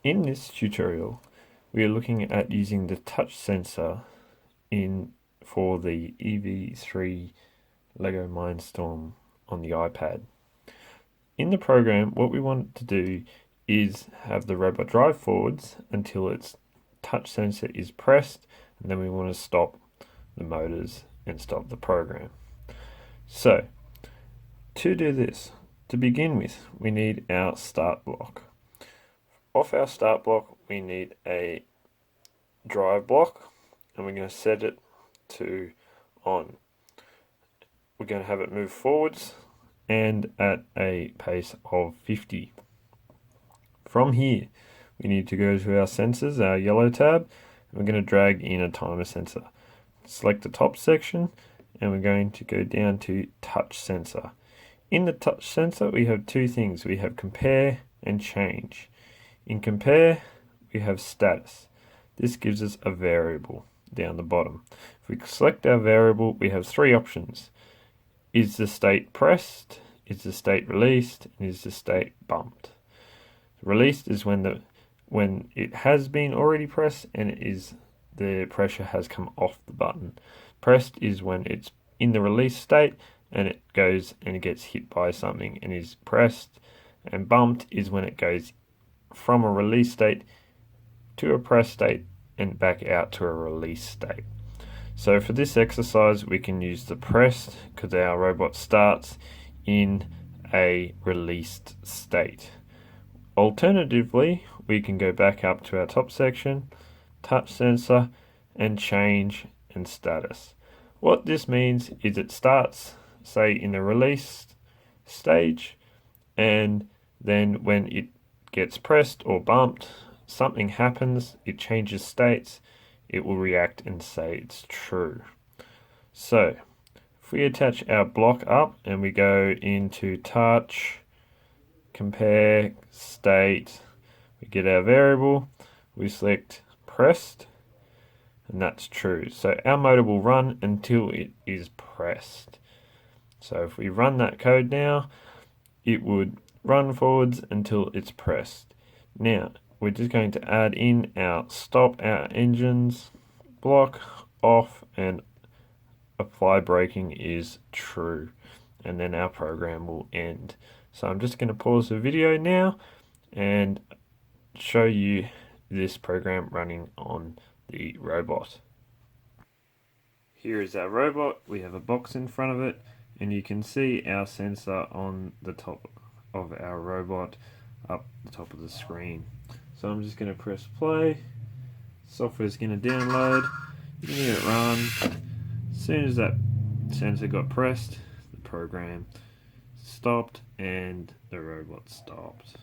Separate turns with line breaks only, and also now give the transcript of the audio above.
In this tutorial, we are looking at using the touch sensor for the EV3 Lego Mindstorm on the iPad. In the program, what we want to do is have the robot drive forwards until its touch sensor is pressed, and then we want to stop the motors and stop the program. So, to do this, to begin with, we need our start block. Off our start block, we need a drive block, and we're going to set it to on. We're going to have it move forwards and at a pace of 50. From here, we need to go to our sensors, our yellow tab, and we're going to drag in a timer sensor. Select the top section, and we're going to go down to touch sensor. In the touch sensor, we have two things. We have compare and change. In compare, we have status. This gives us a variable down the bottom. If we select our variable, we have three options. Is the state pressed? Is the state released? And is the state bumped? Released is when it has been already pressed and the pressure has come off the button. Pressed is when it's in the release state and it goes and it gets hit by something and is pressed. And bumped is when it goes from a release state to a press state and back out to a release state. So for this exercise, we can use the pressed because our robot starts in a released state. Alternatively, we can go back up to our top section, touch sensor, and change and status. What this means is it starts, say, in the release stage, and then when it gets pressed or bumped, something happens, it changes states, it will react and say it's true. So, if we attach our block up and we go into touch, compare, state, we get our variable, we select pressed, and that's true. So our motor will run until it is pressed. So if we run that code now, it would run forwards until it's pressed. Now, we're just going to add in our stop our engines block off and apply braking is true. And then our program will end. So I'm just going to pause the video now and show you this program running on the robot. Here is our robot. We have a box in front of it, and you can see our sensor on the top of our robot up the top of the screen. So I'm just going to press play. Software is going to download. You can let it run. As soon as that sensor got pressed, the program stopped and the robot stopped.